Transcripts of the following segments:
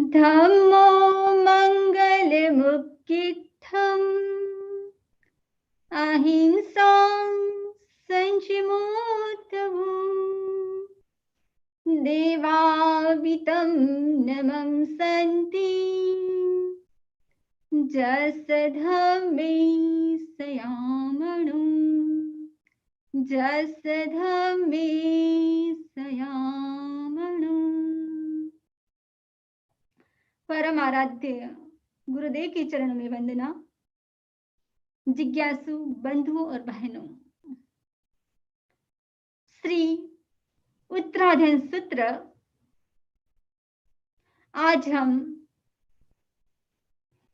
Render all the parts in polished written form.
धम्मो मङ्गलमुक्तिस्थम् अहिंसां संचिमोत्तमम् देवावितं नमं सन्ति जसधम्मे सयामणु जसधम्मे सयामणु। परम आराध्य गुरुदेव के चरणों में वंदना। जिज्ञासु बंधुओं और बहनों, श्री उत्तराधन सूत्र आज हम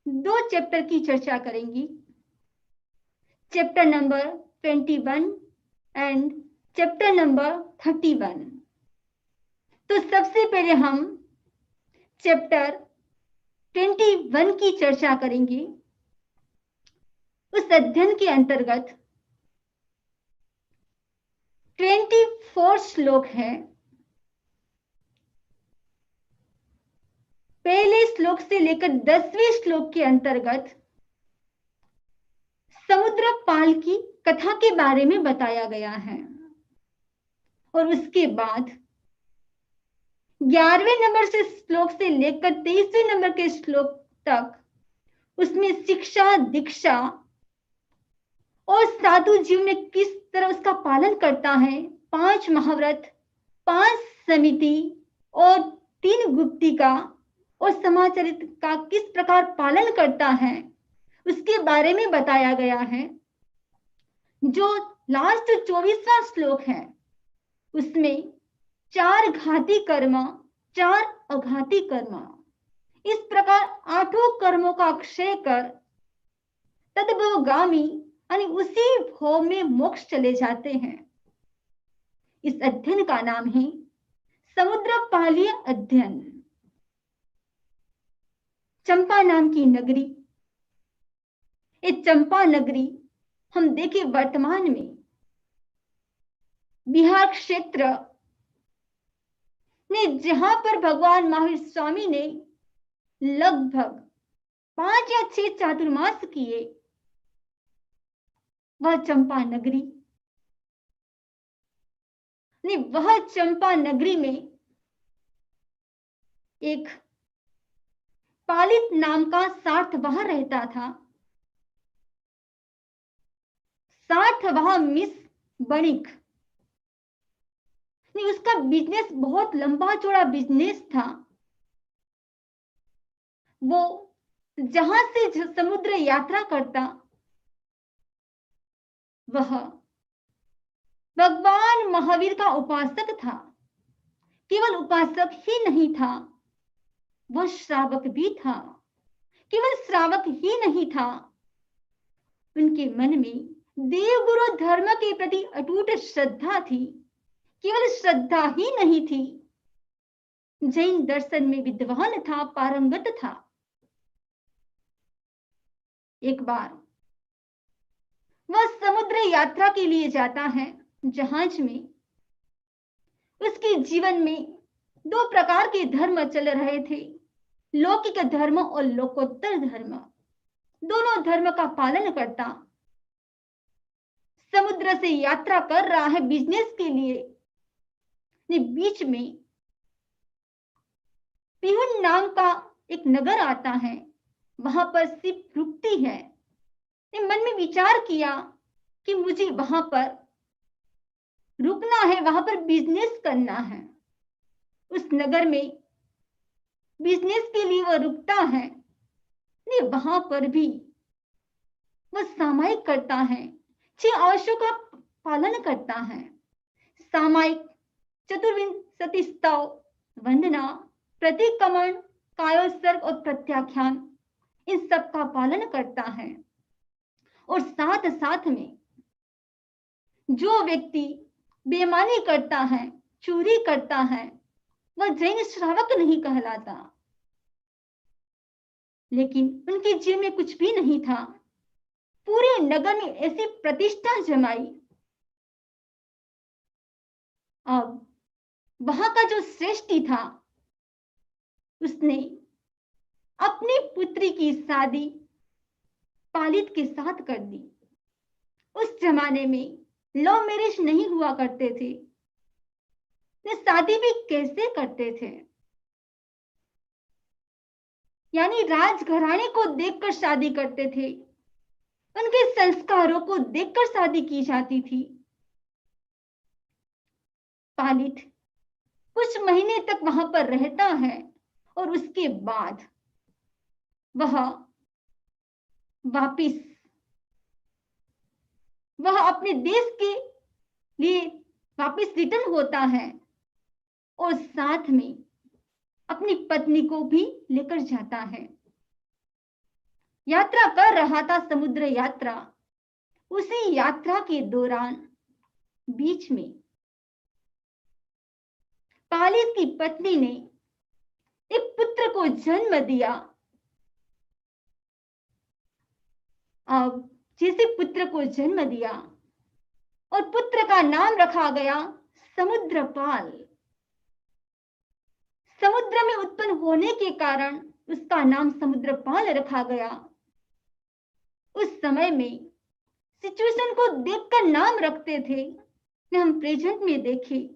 2 चैप्टर की चर्चा करेंगे, chapter number 21 and chapter number 31। तो सबसे पहले हम चैप्टर 21 की चर्चा करेंगे। उस अध्ययन के अंतर्गत 24 श्लोक हैं। पहले श्लोक से लेकर 10वें श्लोक के अंतर्गत समुद्रपाल की कथा के बारे में बताया गया है और उसके बाद 11वें नंबर से श्लोक से लेकर 23वें नंबर के श्लोक तक उसमें शिक्षा, दीक्षा और साधु जीवन में किस तरह उसका पालन करता है, 5 महाव्रत, 5 समिति और 3 गुप्तिका और समाचरित का किस प्रकार पालन करता है, उसके बारे में बताया गया है। जो लास्ट 24वां श्लोक है उसमें 4 घाती कर्म, 4 अघाती कर्म, इस प्रकार 8 कर्मों का अक्षय कर तद्भवगामी यानी उसी भव में मोक्ष चले जाते हैं। इस अध्ययन का नाम है समुद्रपालीय अध्ययन। चंपा नाम की नगरी, ये चंपा नगरी हम देखें वर्तमान में बिहार क्षेत्र ने, जहां पर भगवान महावीर स्वामी ने लगभग 5 या 6 चातुर्मास किए, वह चंपा नगरी ने, वह चंपा नगरी में एक पालित नाम का सार्थवाह रहता था। सार्थवाह मिस बणिक, उसका बिजनेस बहुत लंबा चौड़ा बिजनेस था। वो जहां से समुद्र यात्रा करता, वह भगवान महावीर का उपासक था। केवल उपासक ही नहीं था, वह श्रावक भी था। केवल श्रावक ही नहीं था, उनके मन में देवगुरु धर्म के प्रति अटूट श्रद्धा थी। केवल श्रद्धा ही नहीं थी, जैन दर्शन में विद्वान था, पारंगत था। एक बार वह समुद्र यात्रा के लिए जाता है जहाज में। उसके जीवन में 2 प्रकार के धर्म चल रहे थे, लौकिक धर्म और लोकोत्तर धर्म। दोनों धर्म का पालन करता समुद्र से यात्रा कर रहा है बिजनेस के लिए। बीच में पिहुन नाम का एक नगर आता है, वहां पर शिप रुकती है। मन में विचार किया कि मुझे वहां पर रुकना है, वहां पर बिजनेस करना है। उस नगर में बिजनेस के लिए वह रुकता है। वहां पर भी वह सामायिक करता है, 6 आवासों का पालन करता है। सामायिक, चतुर्विंशति स्तव, वंदना, प्रतिक्रमण, कायोत्सर्ग और प्रत्याख्यान, इन सब का पालन करता है। और साथ साथ में जो व्यक्ति बेईमानी करता है, चोरी करता है, वह जैन श्रावक नहीं कहलाता। लेकिन उनके जीवन में कुछ भी नहीं था। पूरे नगर में ऐसी प्रतिष्ठा जमाई। अब वहां का जो श्रेष्ठी था, उसने अपनी पुत्री की शादी पालित के साथ कर दी। उस जमाने में लव मैरिज नहीं हुआ करते थे, वे शादी भी कैसे करते थे? यानी राजघराने को देखकर शादी करते थे, उनके संस्कारों को देखकर शादी की जाती थी। पालित कुछ महीने तक वहां पर रहता है और उसके बाद वह अपने देश के लिए वापस रिटर्न होता है और साथ में अपनी पत्नी को भी लेकर जाता है। यात्रा कर रहा था, समुद्र यात्रा। उसी यात्रा के दौरान बीच में पालित की पत्नी ने एक पुत्र को जन्म दिया। अब जैसे पुत्र को जन्म दिया और पुत्र का नाम रखा गया समुद्रपाल। समुद्र में उत्पन्न होने के कारण उसका नाम समुद्रपाल रखा गया। उस समय में सिचुएशन को देखकर नाम रखते थे। हम प्रेजेंट में देखें,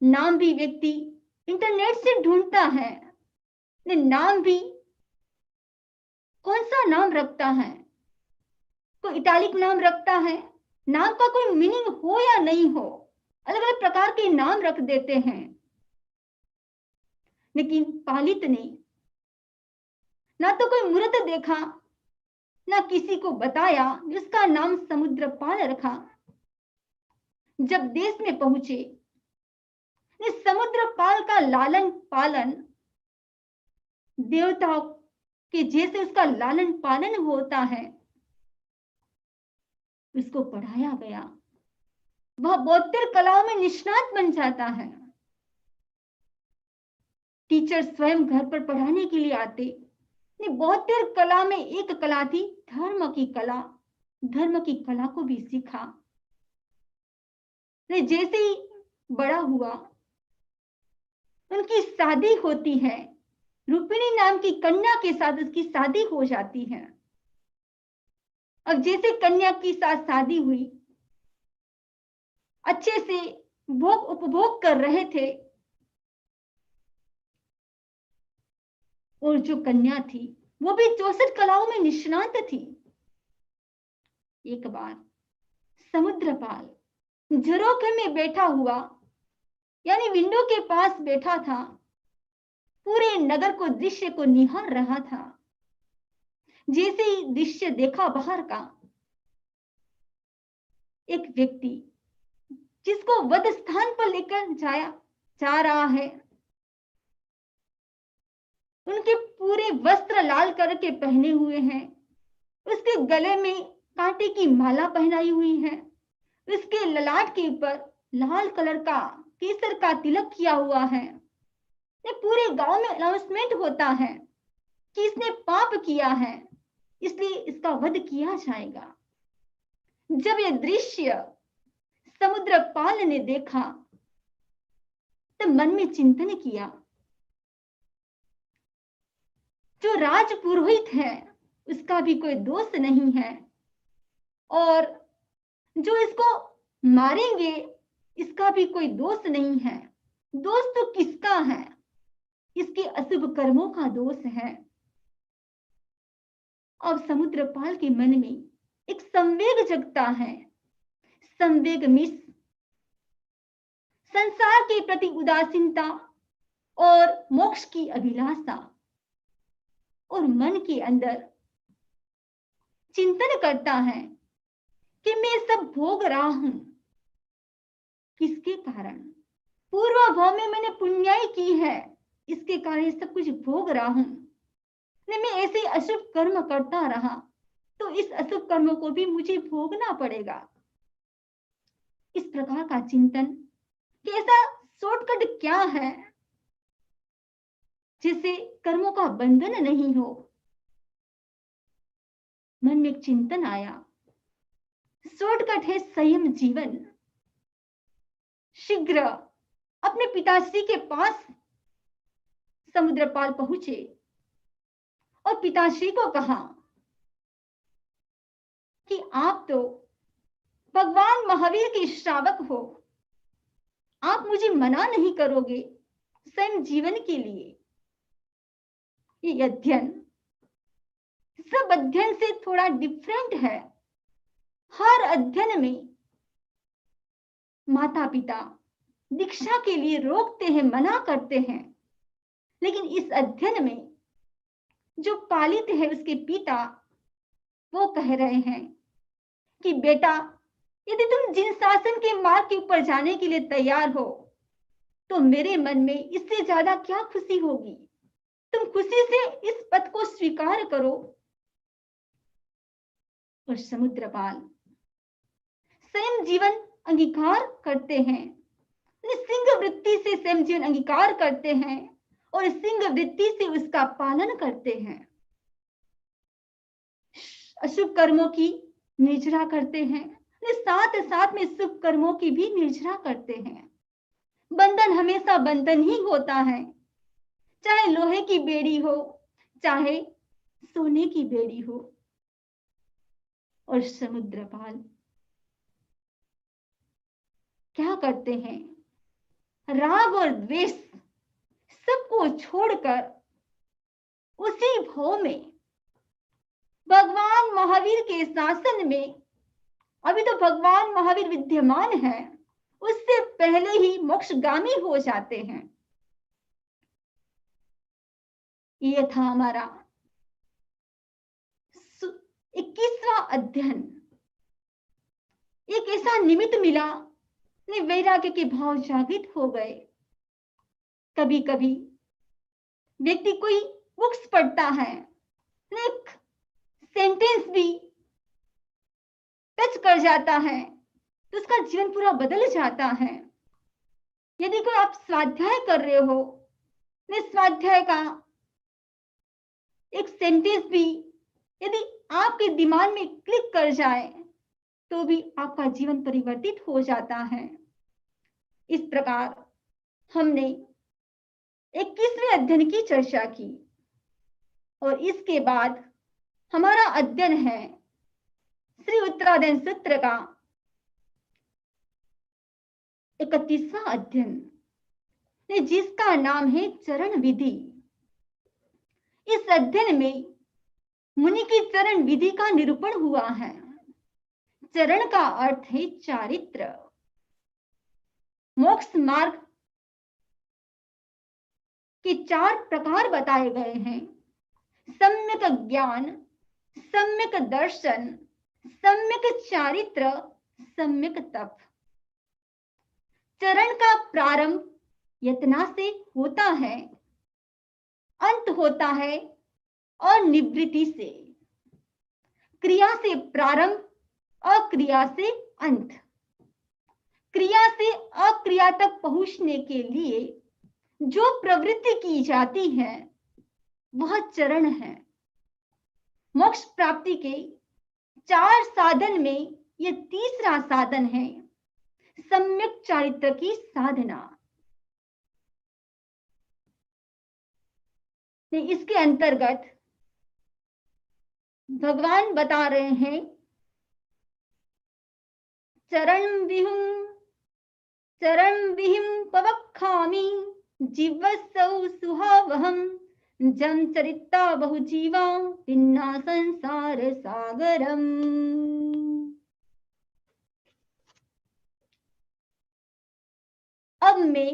नाम भी व्यक्ति इंटरनेट से ढूंढता है, नाम भी कौन सा नाम रखता है। कोई इटालिक नाम रखता है, नाम का कोई मीनिंग हो या नहीं हो, अलग अलग प्रकार के नाम रख देते हैं। लेकिन पालित ने ना तो कोई मुहूर्त देखा, ना किसी को बताया, जिसका नाम समुद्रपाल रखा। जब देश में पहुंचे, समुद्रपाल का लालन पालन देवताओं के जैसे उसका लालन पालन होता है, उसको पढ़ाया गया। वह बौद्धिक कलाओं में निष्णात बन जाता है। टीचर स्वयं घर पर पढ़ाने के लिए आते। बौद्धिक कला में एक कला थी धर्म की कला। धर्म की कला को भी सीखा। जैसे ही बड़ा हुआ, उनकी शादी होती है। रुक्मिणी नाम की कन्या के साथ उसकी शादी हो जाती है। अब जैसे कन्या की साथ शादी हुई, अच्छे से भोग उपभोग कर रहे थे, और जो कन्या थी वो भी 64 कलाओं में निष्णात थी। एक बार समुद्रपाल झरोखे में बैठा हुआ, यानी विंडो के पास बैठा था, पूरे नगर को दृश्य को निहार रहा था। जैसे ही दृश्य देखा बाहर का, एक व्यक्ति जिसको वध स्थान पर लेकर जा रहा है, उनके पूरे वस्त्र लाल करके पहने हुए हैं, उसके गले में कांटे की माला पहनाई हुई है, उसके ललाट के ऊपर लाल कलर का केसर का तिलक किया हुआ है। पूरे गांव में अनाउंसमेंट होता है कि इसने पाप किया है, इसलिए इसका वध किया जाएगा। जब यह दृश्य समुद्रपाल ने देखा, तब मन में चिंतन किया, जो राजपुरोहित है उसका भी कोई दोष नहीं है, और जो इसको मारेंगे इसका भी कोई दोष नहीं है। दोष तो किसका है? इसके अशुभ कर्मों का दोष है। अब समुद्रपाल के मन में एक संवेग जगता है। संवेग मिस संसार के प्रति उदासीनता और मोक्ष की अभिलाषा, और मन के अंदर चिंतन करता है कि मैं सब भोग रहा हूं, किसके कारण? पूर्व भाव में मैंने पुण्याई की है, इसके कारण सब कुछ भोग रहा हूं। मैं ऐसे अशुभ कर्म करता रहा तो इस अशुभ कर्म को भी मुझे भोगना पड़ेगा। इस प्रकार का चिंतन कि ऐसा शॉर्टकट क्या है जिससे कर्मों का बंधन नहीं हो। मन में एक चिंतन आया, शॉर्टकट है संयम जीवन। शीघ्र अपने पिताश्री के पास समुद्रपाल पहुंचे और पिताश्री को कहा कि आप तो भगवान महावीर के श्रावक हो, आप मुझे मना नहीं करोगे स्वयं जीवन के लिए। ये अध्ययन सब अध्ययन से थोड़ा डिफरेंट है। हर अध्ययन में माता पिता दीक्षा के लिए रोकते हैं, मना करते हैं, लेकिन इस अध्ययन में जो पालित है उसके पिता वो कह रहे हैं कि बेटा, यदि तुम जिन शासन के मार्ग के ऊपर जाने के लिए तैयार हो तो मेरे मन में इससे ज्यादा क्या खुशी होगी। तुम खुशी से इस पथ को स्वीकार करो। और समुद्रपाल स्वयं जीवन अंगीकार करते हैं, सिंह वृत्ति से स्वयं जीवन अंगीकार करते हैं और सिंह वृत्ति से उसका पालन करते हैं। अशुभ कर्मों की निर्जरा करते हैं, साथ साथ में शुभ कर्मों की भी निर्जरा करते हैं। बंधन हमेशा बंधन ही होता है, चाहे लोहे की बेड़ी हो चाहे सोने की बेड़ी हो। और समुद्रपाल क्या करते हैं, राग और द्वेष सबको छोड़कर उसी भाव में भगवान महावीर के शासन में, अभी तो भगवान महावीर विद्यमान है, उससे पहले ही मोक्षगामी हो जाते हैं। ये था हमारा 21वां अध्ययन। एक ऐसा निमित्त मिला, वैराग्य के भाव जागृत हो गए। कभी कभी व्यक्ति कोई बुक्स पढ़ता है, एक सेंटेंस भी टच कर जाता है तो उसका जीवन पूरा बदल जाता है। यदि कोई आप स्वाध्याय कर रहे हो, स्वाध्याय का एक सेंटेंस भी यदि आपके दिमाग में क्लिक कर जाए तो भी आपका जीवन परिवर्तित हो जाता है। इस प्रकार हमने 21वें अध्ययन की चर्चा की और इसके बाद हमारा अध्ययन है श्री उत्तराध्ययन सूत्र का 31वां अध्ययन, जिसका नाम है चरण विधि। इस अध्ययन में मुनि की चरण विधि का निरूपण हुआ है। चरण का अर्थ है चारित्र। मोक्ष मार्ग के 4 प्रकार बताए गए हैं: सम्यक ज्ञान, सम्यक दर्शन, सम्यक चारित्र, सम्यक तप। चरण का प्रारंभ यतना से होता है, अंत होता है और निवृत्ति से। क्रिया से प्रारंभ, अक्रिया से अंत। क्रिया से अक्रिया तक पहुंचने के लिए जो प्रवृत्ति की जाती है वह चरण है। मोक्ष प्राप्ति के 4 साधन में यह तीसरा साधन है, सम्यक चारित्र की साधना। इसके अंतर्गत भगवान बता रहे हैं, चरण विहिं पवक्खामि जीवसौ सुहावहं जं चरिता बहुजीवा भिन्ना संसार सागरम। अब मैं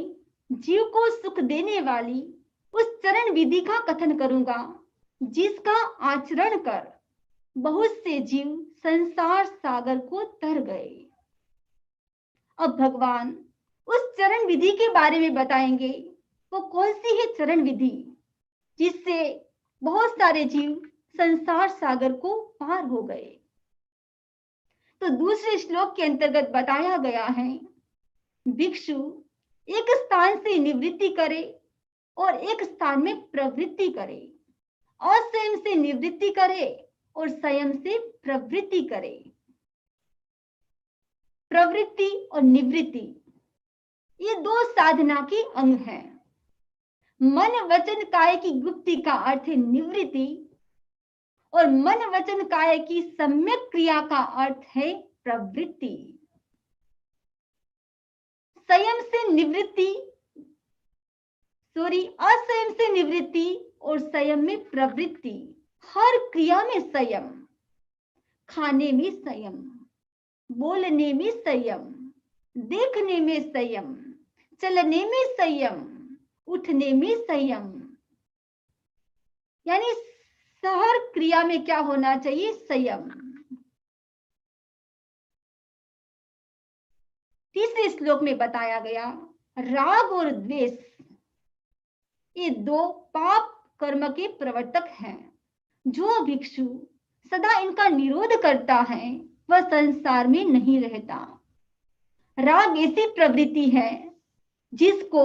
जीव को सुख देने वाली उस चरण विधि का कथन करूंगा जिसका आचरण कर बहुत से जीव संसार सागर को तर गए। अब भगवान उस चरण विधि के बारे में बताएंगे। वो कौन सी है चरण विधि जिससे बहुत सारे जीव संसार सागर को पार हो गए। तो दूसरे श्लोक के अंतर्गत बताया गया है, भिक्षु एक स्थान से निवृत्ति करे और एक स्थान में प्रवृत्ति करे, और स्वयं से निवृत्ति करे और स्वयं से प्रवृत्ति करे। प्रवृत्ति और निवृत्ति ये 2 साधना के अंग हैं। मन वचन काय की गुप्ति का अर्थ है निवृत्ति और मन वचन काय की सम्यक क्रिया का अर्थ है प्रवृत्ति। संयम से निवृत्ति, असंयम से निवृत्ति और संयम में प्रवृत्ति। हर क्रिया में संयम, खाने में संयम, बोलने में संयम, देखने में संयम, चलने में संयम, उठने में संयम। यानी हर क्रिया में क्या होना चाहिए? संयम। तीसरे श्लोक में बताया गया राग और द्वेष ये दो पाप कर्म के प्रवर्तक हैं। जो भिक्षु सदा इनका निरोध करता है वह संसार में नहीं रहता। राग ऐसी प्रवृत्ति है जिसको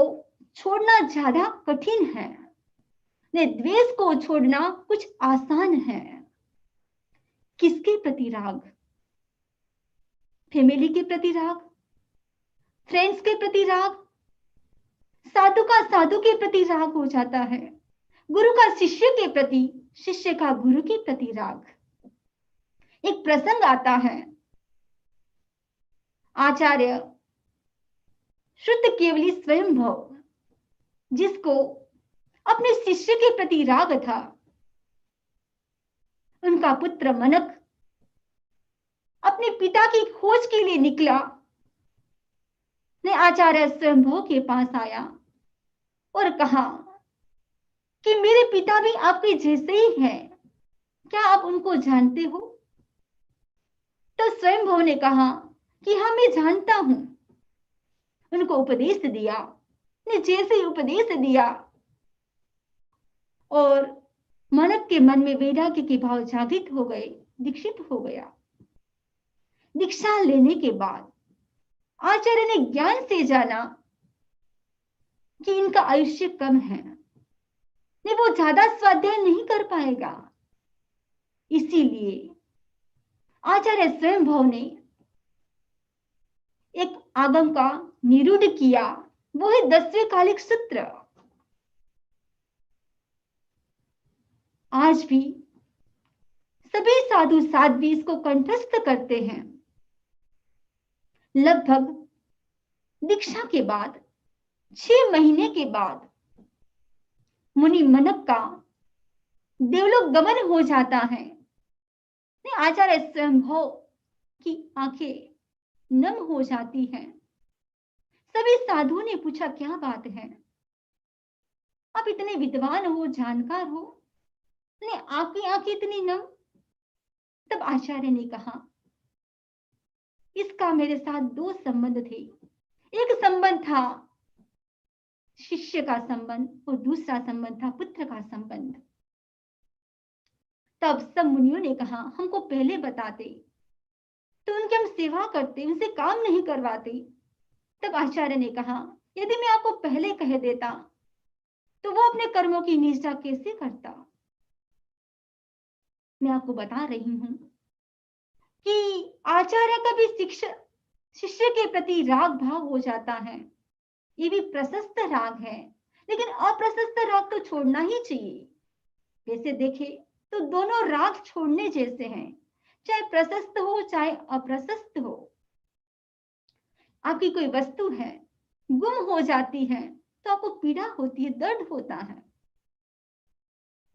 छोड़ना ज्यादा कठिन है, द्वेष को छोड़ना कुछ आसान है। किसके प्रति राग? फैमिली के प्रति राग, फ्रेंड्स के प्रति राग, साधु का साधु के प्रति राग हो जाता है, गुरु का शिष्य के प्रति, शिष्य का गुरु के प्रति राग। एक प्रसंग आता है, आचार्य शुद्ध केवली स्वयंभव, जिसको अपने शिष्य के प्रति राग था, उनका पुत्र मनक अपने पिता की खोज के लिए निकला, ने आचार्य स्वयंभव के पास आया और कहा कि मेरे पिता भी आपके जैसे ही हैं, क्या आप उनको जानते हो? तो स्वयंभव ने कहा कि हाँ, मैं जानता हूं। उनको उपदेश दिया, ने जैसे ही उपदेश दिया और मनक के मन में वैराग्य के भाव जागृत हो गए, दीक्षित हो गया। दीक्षा लेने के बाद आचार्य ने ज्ञान से जाना कि इनका आयुष्य कम है, नहीं वो ज्यादा स्वाध्याय नहीं कर पाएगा। इसीलिए आचार्य स्वयंभव ने एक आगम का निरूढ़ किया, वो है 10वें कालिक सूत्र। आज भी सभी साधु साध्वी इसको कंठस्थ करते हैं। लगभग दीक्षा के बाद 6 महीने के बाद मुनि मनक का देवलोक गमन हो जाता है। आचार्य स्वयंभव की आंखें नम हो जाती हैं। सभी साधुओं ने पूछा क्या बात है, आप इतने विद्वान हो, जानकार हो, आपकी आंखें इतनी नम? तब आचार्य ने कहा इसका मेरे साथ 2 संबंध थे। एक संबंध था शिष्य का संबंध और दूसरा संबंध था पुत्र का संबंध। तब सब मुनियों ने कहा हमको पहले बताते तो उनकी हम सेवा करते, उनसे काम नहीं करवाते। तब आचार्य ने कहा यदि मैं आपको पहले कह देता तो वो अपने कर्मों की निष्ठा कैसे करता? मैं आपको बता रही हूं कि आचार्य का भी शिष्य के प्रति राग भाव हो जाता है। ये भी प्रशस्त राग है, लेकिन अप्रशस्त राग तो छोड़ना ही चाहिए। वैसे देखे तो दोनों राग छोड़ने जैसे हैं, चाहे प्रशस्त हो चाहे अप्रशस्त हो। आपकी कोई वस्तु है, गुम हो जाती है तो आपको पीड़ा होती है, दर्द होता है।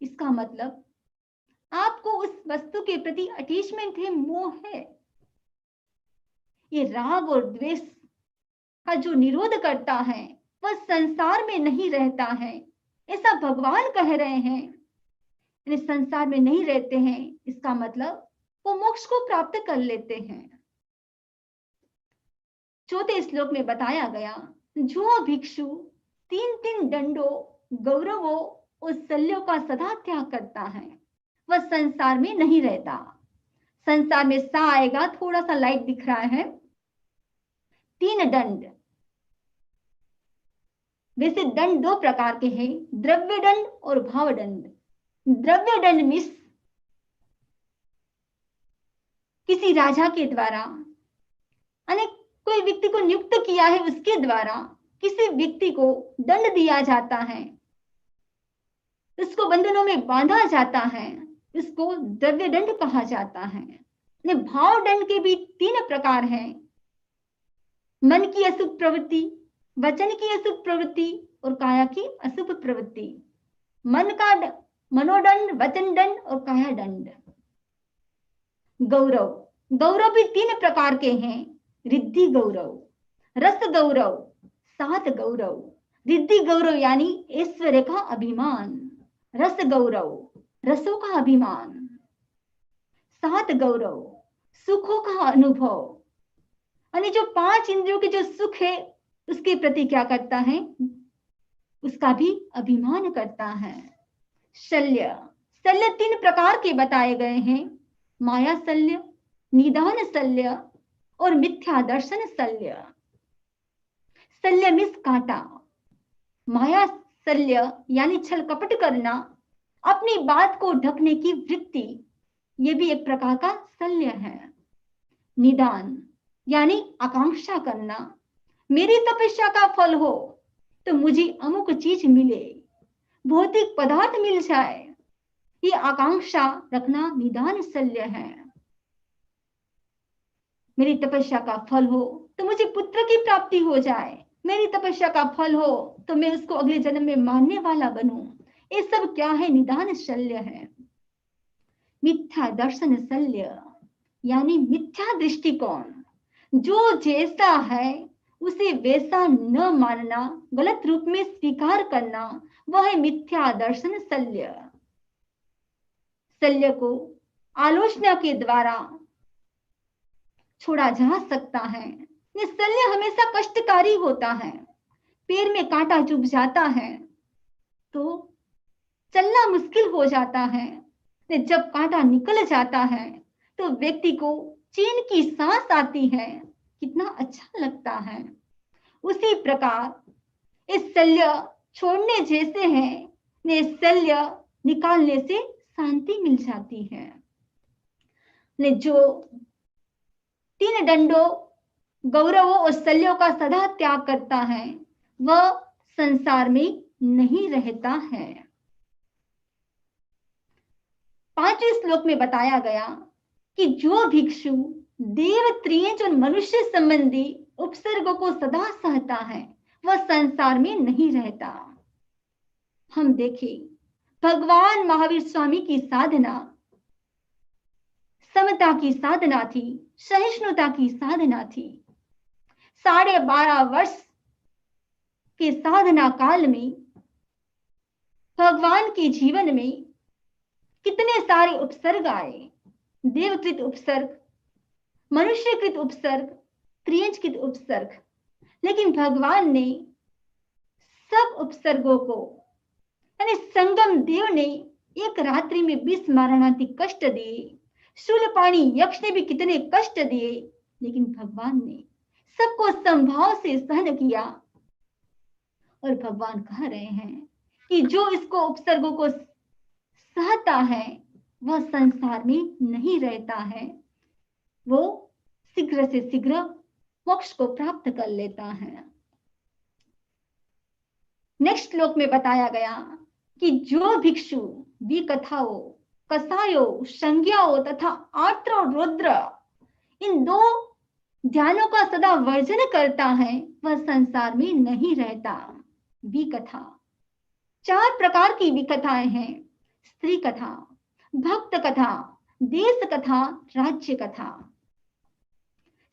इसका मतलब आपको उस वस्तु के प्रति अटैचमेंट है, मोह है। ये राग और द्वेष का जो निरोध करता है वह संसार में नहीं रहता है, ऐसा भगवान कह रहे हैं। यानी संसार में नहीं रहते हैं, इसका मतलब वो मोक्ष को प्राप्त कर लेते हैं। 4 श्लोक में बताया गया जो भिक्षु 3 दंडों, गौरवों और शल्यों का सदा त्याग करता है वह संसार में नहीं रहता। संसार में सा आएगा, थोड़ा सा लाइट दिख रहा है। 3 दंड, वैसे दंड 2 प्रकार के हैं, द्रव्य दंड और भाव दंड। द्रव्य दंड मीन्स किसी राजा के द्वारा, अनेक कोई व्यक्ति को नियुक्त किया है उसके द्वारा किसी व्यक्ति को दंड दिया जाता है, उसको बंधनों में बांधा जाता है, इसको द्रव्य दंड कहा जाता है। भाव दंड के भी 3 प्रकार हैं। मन की अशुभ प्रवृत्ति, वचन की अशुभ प्रवृत्ति और काया की अशुभ प्रवृत्ति। मन का मनोदंड, वचन दंड और काया दंड। गौरव, गौरव भी 3 प्रकार के हैं। रिद्धि गौरव, रस गौरव, सात गौरव। रिद्धि गौरव यानी ऐश्वर्य का अभिमान। रस गौरव, रसों का अभिमान। सात गौरव, सुखों का अनुभव। यानी जो 5 इंद्रियों के जो सुख है उसके प्रति क्या करता है, उसका भी अभिमान करता है। शल्य, शल्य 3 प्रकार के बताए गए हैं। माया शल्य, निदान शल्य और मिथ्या दर्शन शल्य। शल्य मीन्स कांटा। माया शल्य यानी छल कपट करना, अपनी बात को ढकने की वृत्ति, ये भी एक प्रकार का शल्य है। निदान यानी आकांक्षा करना, मेरी तपस्या का फल हो तो मुझे अमुक चीज मिले, भौतिक पदार्थ मिल जाए, ये आकांक्षा रखना निदान शल्य है। मेरी तपस्या का फल हो तो मुझे पुत्र की प्राप्ति हो जाए, मेरी तपस्या का फल हो तो मैं उसको अगले जन्म में मानने वाला बनूं, ये सब क्या है, निदान शल्य है। मिथ्या दर्शन शल्य यानी मिथ्या दृष्टिकोण, जो जैसा है उसे वैसा न मानना, गलत रूप में स्वीकार करना, वह है मिथ्या दर्शन शल्य। शल्य को आलोचना के द्वारा छोड़ा जा सकता है। ये शल्य हमेशा कष्टकारी होता है। पैर में कांटा चुभ जाता है तो चलना मुश्किल हो जाता है। जब कांटा निकल जाता है तो व्यक्ति को चैन की सांस आती है, कितना अच्छा लगता है। उसी प्रकार इस शल्य छोड़ने जैसे हैं, ने शल्य निकालने से शांति मिल जाती है। ने जो 3 दंडों, गौरवों और शल्यों का सदा त्याग करता है वह संसार में नहीं रहता है। 5वें श्लोक में बताया गया कि जो भिक्षु देव, त्रियंच और मनुष्य संबंधी उपसर्गों को सदा सहता है वह संसार में नहीं रहता। हम देखें, भगवान महावीर स्वामी की साधना समता की साधना थी, सहिष्णुता की साधना थी। 12.5 वर्ष के साधना काल में भगवान के जीवन में कितने सारे उपसर्ग आए, देवकृत उपसर्ग, मनुष्यकृत उपसर्ग, त्रियंचकृत उपसर्ग, लेकिन भगवान ने सब उपसर्गों को, यानी संगम देव ने एक रात्रि में 20 मारणांतिक कष्ट दिए, शूलपाणी यक्ष ने भी कितने कष्ट दिए, लेकिन भगवान ने सबको संभाव से सहन किया। और भगवान कह रहे हैं कि जो इसको उपसर्गों को सहता है वह संसार में नहीं रहता है, वो शीघ्र से शीघ्र मोक्ष को प्राप्त कर लेता है। नेक्स्ट श्लोक में बताया गया कि जो भिक्षु विकथाओ, कसायो, संज्ञाओं तथा आर्द्र और रुद्र, इन 2 ध्यानों का सदा वर्जन करता है वह संसार में नहीं रहता। विकथा, 4 प्रकार की विकथाएं हैं। स्त्री कथा, भक्त कथा, देश कथा, राज्य कथा।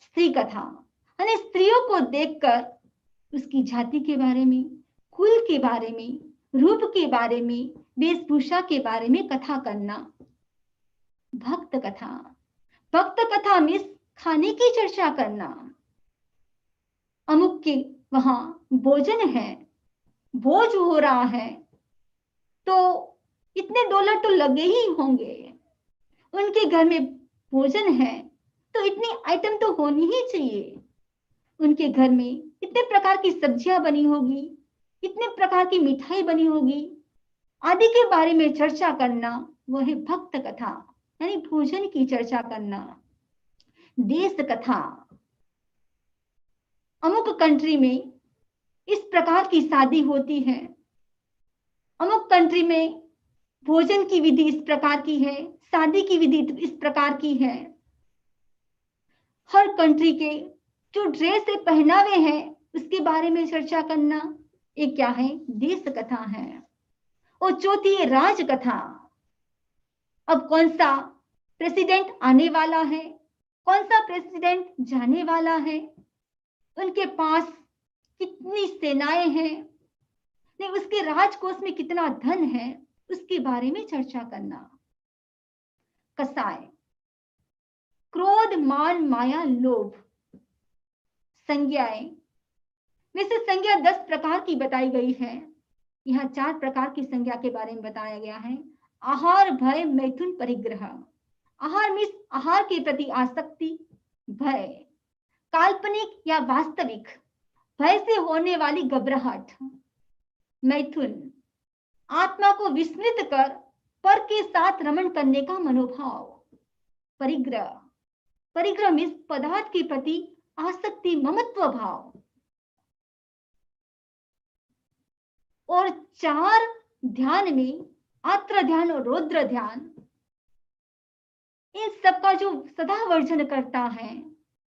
स्त्री कथा यानी स्त्रियों को देखकर उसकी जाति के बारे में, कुल के बारे में, रूप के बारे में, वेशभूषा के बारे में कथा करना। भक्त कथा, भक्त कथा में खाने की चर्चा करना। अमुक के वहां भोजन है, भोज हो रहा है तो इतने डॉलर तो लगे ही होंगे, उनके घर में भोजन है तो इतनी आइटम तो होनी ही चाहिए, उनके घर में इतने प्रकार की सब्जियां बनी होगी, इतने प्रकार की मिठाई बनी होगी, आदि के बारे में चर्चा करना, वह है भक्त कथा, यानी भोजन की चर्चा करना। देश कथा, अमुक कंट्री में इस प्रकार की शादी होती है, अमुक कंट्री में भोजन की विधि इस प्रकार की है, शादी की विधि इस प्रकार की है। हर कंट्री के जो ड्रेस है, पहनावे हैं, उसके बारे में चर्चा करना, ये क्या है, देश कथा है। और चौथी है राज कथा। अब कौन सा प्रेसिडेंट आने वाला है, कौन सा प्रेसिडेंट जाने वाला है, उनके पास कितनी सेनाएं हैं, नहीं उसके राजकोष में कितना धन है, उसके बारे में चर्चा करना। कसाय, क्रोध, मान, माया, लोभ। संज्ञाएं में से संज्ञा 10 प्रकार की बताई गई है। यहाँ 4 प्रकार की संज्ञा के बारे में बताया गया है। आहार, भय, मैथुन, परिग्रह। आहार मीन्स आहार के प्रति आसक्ति, भय काल्पनिक या वास्तविक, भय से होने वाली घबराहट। मैथुन आत्मा को विस्मृत कर पर के साथ रमण करने का मनोभाव। परिग्रह, परिग्रह मीन्स पदार्थ के प्रति आसक्ति, ममत्व भाव। और 4 ध्यान में आत्र ध्यान और रौद्र ध्यान, इन सब का जो सदा वर्जन करता है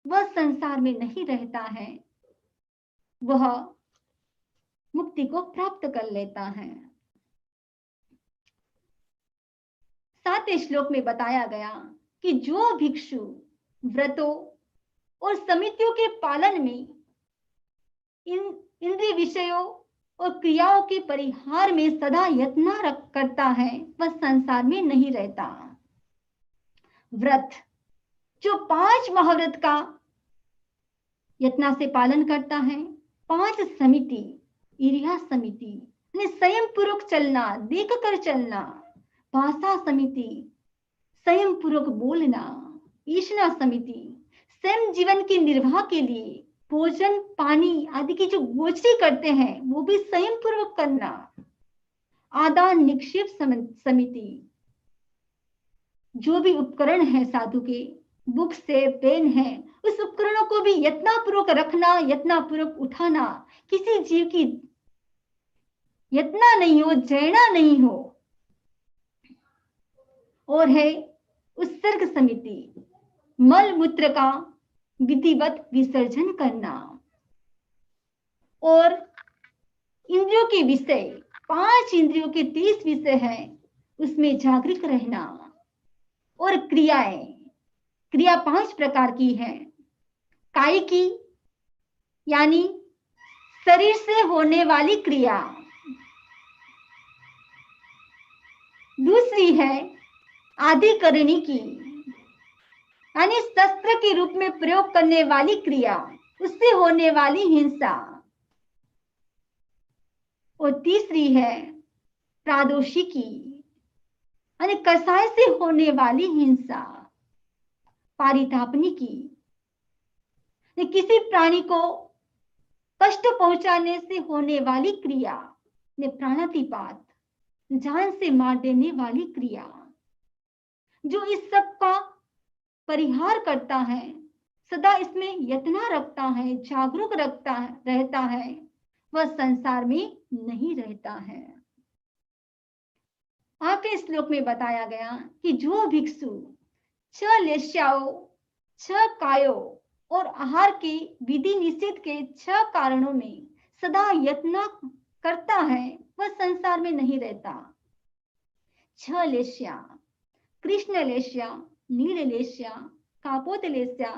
वह संसार में नहीं रहता है, वह मुक्ति को प्राप्त कर लेता है। 7वें श्लोक में बताया गया कि जो भिक्षु व्रतों और समितियों के पालन में, इंद्रिय विषयों और क्रियाओं के परिहार में सदा यत्न करता है, वह संसार में नहीं रहता। व्रत, जो 5 महाव्रत का यत्न से पालन करता है। 5 समिति, इरिया समिति संयम पूर्वक चलना, देख कर चलना। भाषा समिति, संयम पूर्वक बोलना। ईशना समिति, स्वयं जीवन के निर्वाह के लिए भोजन पानी आदि की जो गोचरी करते हैं वो भी संयम पूर्वक करना। आदान निक्षेप समिति, जो भी उपकरण है साधु के, बुक से पेन है, उस उपकरणों को भी यत्नपूर्वक रखना, यत्नपूर्वक उठाना, किसी जीव की यत्ना नहीं हो, जयना नहीं हो। और है उत्सर्ग समिति, मल मूत्र का विधिवत विसर्जन करना। और इंद्रियों के विषय, 5 इंद्रियों के 30 विषय हैं, उसमें जागरूक रहना। और क्रियाएं, क्रिया 5 प्रकार की है। काय की यानी शरीर से होने वाली क्रिया, दूसरी है आधिकरणी की यानी शस्त्र के रूप में प्रयोग करने वाली क्रिया, उससे होने वाली हिंसा। और तीसरी है प्रादोषिकी यानी कसाय से होने वाली हिंसा। पारितापनिकी, किसी प्राणी को कष्ट पहुंचाने से होने वाली क्रिया। प्राणातिपात, जान से मार देने वाली क्रिया। जो इस सब का परिहार करता है, सदा इसमें यत्न रखता है, जागरूक रहता है, वह संसार में नहीं रहता है। आगे श्लोक में बताया गया कि जो भिक्षु 6 लेश्याओं, 6 कायों और आहार के विधि निषेध के 6 कारणों में सदा यत्न करता है, वह संसार में नहीं रहता। 6 लेश्या, कृष्ण लेश्या, नील लेश्या, कापोत लेश्या,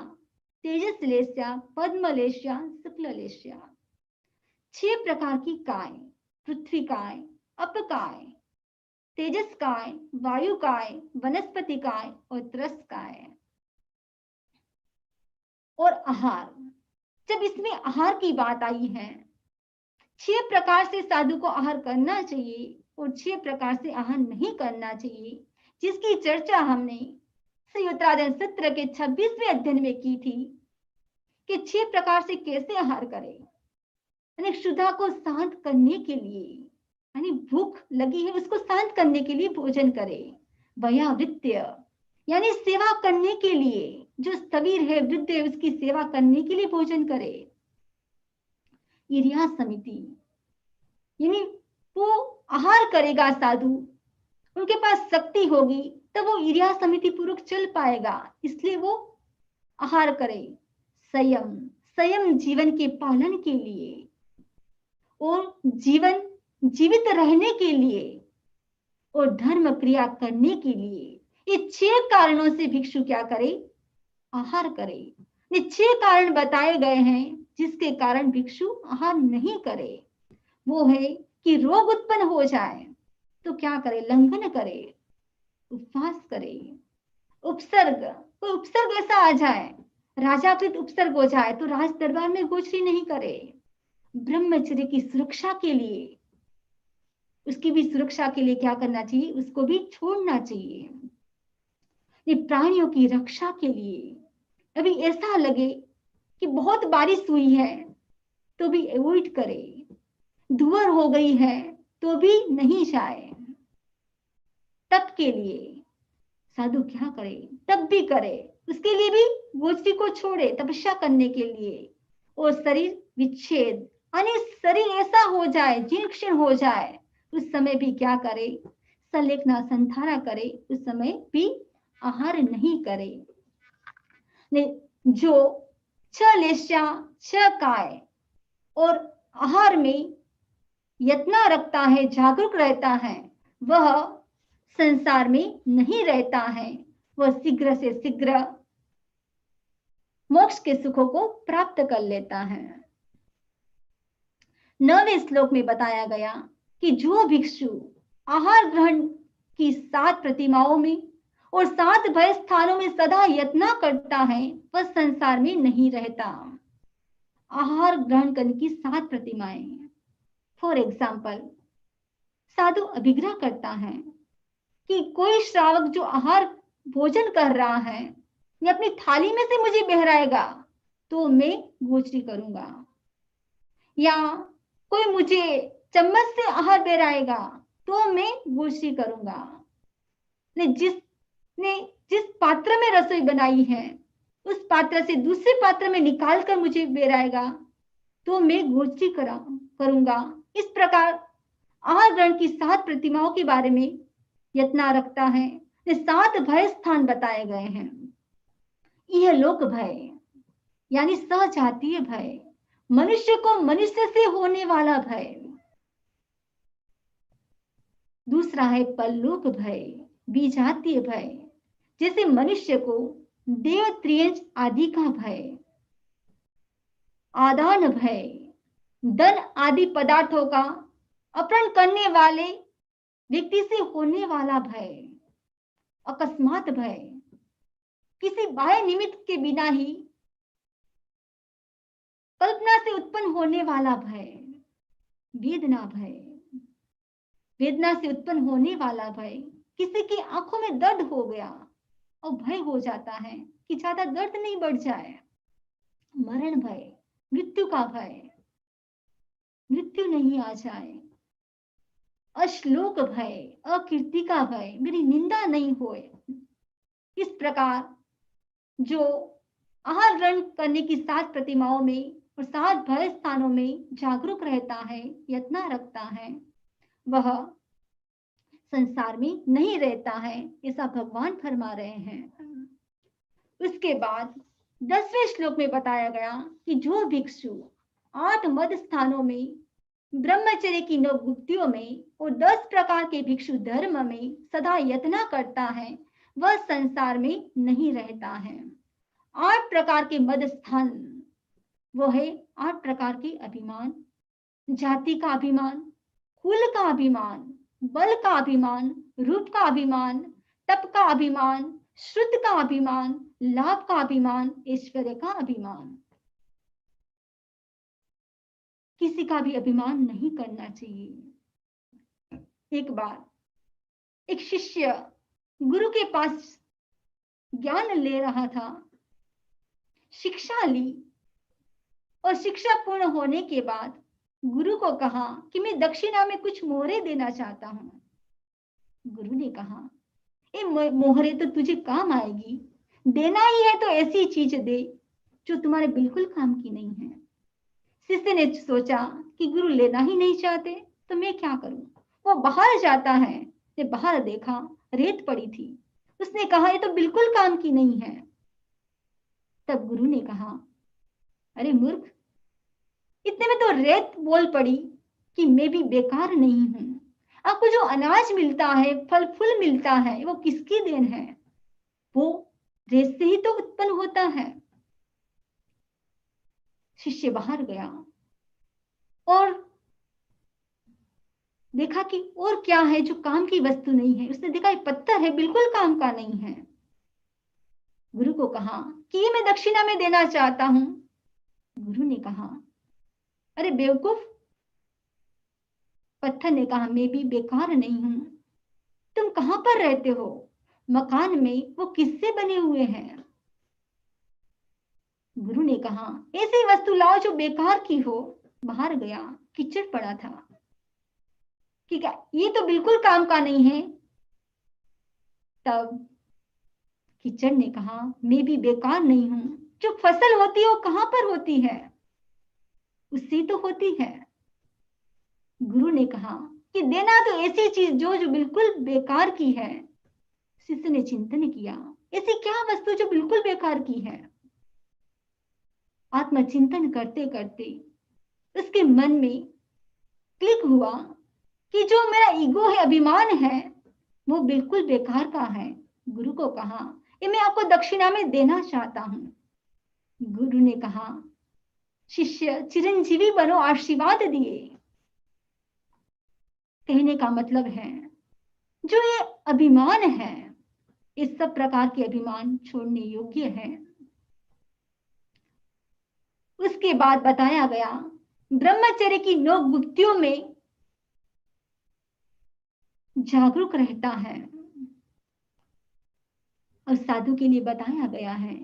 तेजस लेश्या, पद्म लेश्या, शुक्ल लेश्या। 6 प्रकार की काय, पृथ्वी काय, अपकाय, तेजस काय, वायु काय, वनस्पति काय और त्रस काय। और आहार, जब इसमें आहार की बात आई है, 6 प्रकार से साधु को आहार करना चाहिए और 6 प्रकार से आहार नहीं करना चाहिए, जिसकी चर्चा हमने श्री उत्तरायण सत्र के 26वें अध्ययन में की थी कि 6 प्रकार से कैसे आहार करें। यानी क्षुधा को शांत करने के लिए, यानी भूख लगी है उसको शांत करने के लिए भोजन करे। वयावृत्य यानी सेवा करने के लिए, जो स्थविर है, वृद्ध है, उसकी सेवा करने के लिए भोजन करे। इरिया समिति यानी वो आहार करेगा साधु, उनके पास शक्ति होगी तब वो ईर्ष्या समिति पूर्वक चल पाएगा। इसलिए वो आहार करे। संयम, संयम जीवन के पालन के लिए और जीवन जीवित रहने के लिए और धर्म क्रिया करने के लिए, ये 6 कारणों से भिक्षु क्या करे? आहार करे। ये 6 कारण बताए गए हैं जिसके कारण भिक्षु आहार नहीं करे। वो है कि रोग उत्पन्न हो जाए तो क्या करे? लंघन करे, उपवास करे। उपसर्ग, कोई उपसर्ग ऐसा आ जाए, राजाकृत उपसर्ग हो जाए तो राज दरबार में गोचरी नहीं करे। ब्रह्मचर्य की सुरक्षा के लिए, उसकी भी सुरक्षा के लिए क्या करना चाहिए? उसको भी छोड़ना चाहिए। ये प्राणियों की रक्षा के लिए, अभी ऐसा लगे कि बहुत बारिश हुई है तो भी अवॉइड करे, धुआं हो गई है तो भी नहीं जाए। तप के लिए साधु क्या करे? तप भी करे, उसके लिए भी गोचरी को छोड़े तपस्या करने के लिए। और शरीर विच्छेद, यानी शरीर ऐसा हो जाए, जीर्ण क्षीण हो जाए, उस समय भी क्या करे? सलेखना संधारा करे, उस समय भी आहार नहीं करे। जो 6 लेशा 6 काय और आहार में यत्न रखता है, जागरूक रहता है, वह संसार में नहीं रहता है, वह शीघ्र से शीघ्र मोक्ष के सुखों को प्राप्त कर लेता है। 9वें श्लोक में बताया गया कि जो भिक्षु आहार ग्रहण की 7 प्रतिमाओं में और 7 भय स्थानों में सदा यत्न करता है, वह संसार में नहीं रहता। आहार ग्रहण करने की 7 प्रतिमाएं, फॉर एग्जाम्पल, साधु अभिग्रह करता है कि कोई श्रावक जो आहार भोजन कर रहा है या अपनी थाली में से मुझे बहराएगा तो मैं गोचरी करूंगा, या कोई मुझे चम्मच से आहार बहराएगा तो मैं गोचरी करूंगा। जिसने जिस पात्र में रसोई बनाई है उस पात्र से दूसरे पात्र में निकाल कर मुझे बहराएगा तो मैं गोचरी करूंगा। इस प्रकार आहार ग्रहण की 7 प्रतिमाओं के बारे में यत्न रखता है। 7 भय स्थान बताए गए हैं। यह लोक भय यानी सजातीय भय, मनुष्य को मनुष्य से होने वाला भय। दूसरा है परलोक भय, विजातीय भय, जैसे मनुष्य को देव त्रियंच आदि का भय। आदान भय, धन आदि पदार्थों का अपहरण करने वाले व्यक्ति से होने वाला भय। अकस्मात भय, किसी बाह्य निमित्त के बिना ही कल्पना से उत्पन्न होने वाला भय। वेदना भय, वेदना से उत्पन्न होने वाला भय, किसी की आंखों में दर्द हो गया और भय हो जाता है कि ज्यादा दर्द नहीं बढ़ जाए। मरण भय, मृत्यु का भय, मृत्यु नहीं आ जाए। अश्लोक भय, अकीर्ति का भय, मेरी निंदा नहीं होए। इस प्रकार जो आहार ग्रहण करने की 7 प्रतिमाओं में और 7 भय स्थानों में जागरूक रहता है, यत्न रखता है, वह संसार में नहीं रहता है, ऐसा भगवान फरमा रहे हैं। उसके बाद 10वें श्लोक में बताया गया कि जो भिक्षु 8 मद स्थानों में, ब्रह्मचर्य की 9 गुप्तियों में और 10 प्रकार के भिक्षु धर्म में सदा यत्न करता है, वह संसार में नहीं रहता है। 8 प्रकार के मद स्थान वो है 8 प्रकार के अभिमान, जाति का अभिमान, कुल का अभिमान, बल का अभिमान, रूप का अभिमान, तप का अभिमान, शुद्ध का अभिमान, लाभ का अभिमान, ऐश्वर्य का अभिमान। किसी का भी अभिमान नहीं करना चाहिए। एक बार एक शिष्य गुरु के पास ज्ञान ले रहा था, शिक्षा ली और शिक्षा पूर्ण होने के बाद गुरु को कहा कि मैं दक्षिणा में कुछ मोहरे देना चाहता हूं। गुरु ने कहा, ये मोहरे तो तुझे काम आएगी, देना ही है तो ऐसी चीज दे जो तुम्हारे बिल्कुल काम की नहीं है। शिष्य ने सोचा कि गुरु लेना ही नहीं चाहते तो मैं क्या करूं। वो बाहर जाता है, ने बाहर देखा, रेत पड़ी थी। उसने कहा, ये तो बिल्कुल काम की नहीं है। तब गुरु ने कहा, अरे मूर्ख, इतने में तो रेत बोल पड़ी कि मैं भी बेकार नहीं हूं। आपको जो अनाज मिलता है, फल फूल मिलता है, वो किसकी देन है? वो रेत से ही तो उत्पन्न होता है। शिष्य बाहर गया और देखा कि और क्या है जो काम की वस्तु नहीं है। उसने देखा एक पत्थर है, बिल्कुल काम का नहीं है। गुरु को कहा कि ये मैं दक्षिणा में देना चाहता हूं। गुरु ने कहा, अरे बेवकूफ। पत्थर ने कहा, मैं भी बेकार नहीं हूं। तुम कहां पर रहते हो? मकान में वो किससे बने हुए हैं? गुरु ने कहा, ऐसी वस्तु लाओ जो बेकार की हो। बाहर गया, कीचड़ पड़ा था कि क्या ये तो बिल्कुल काम का नहीं है। तब कीचड़ ने कहा, मैं भी बेकार नहीं हूं। जो फसल होती है वो कहां पर होती है? उससे तो होती है। गुरु ने कहा कि देना तो ऐसी चीज जो बिल्कुल बेकार की है। शिष्य ने चिंतन किया, ऐसी क्या वस्तु जो बिल्कुल बेकार की है? आत्मचिंतन करते करते उसके मन में क्लिक हुआ कि जो मेरा ईगो है, अभिमान है, वो बिल्कुल बेकार का है। गुरु को कहा, ये मैं आपको दक्षिणा में देना चाहता हूं। गुरु ने कहा, शिष्य चिरंजीवी बनो, आशीर्वाद दिए। कहने का मतलब है, जो ये अभिमान है, इस सब प्रकार के अभिमान छोड़ने योग्य है। उसके बाद बताया गया, ब्रह्मचर्य की 9 गुत्थियों में जागरूक रहता है। और साधु के लिए बताया गया है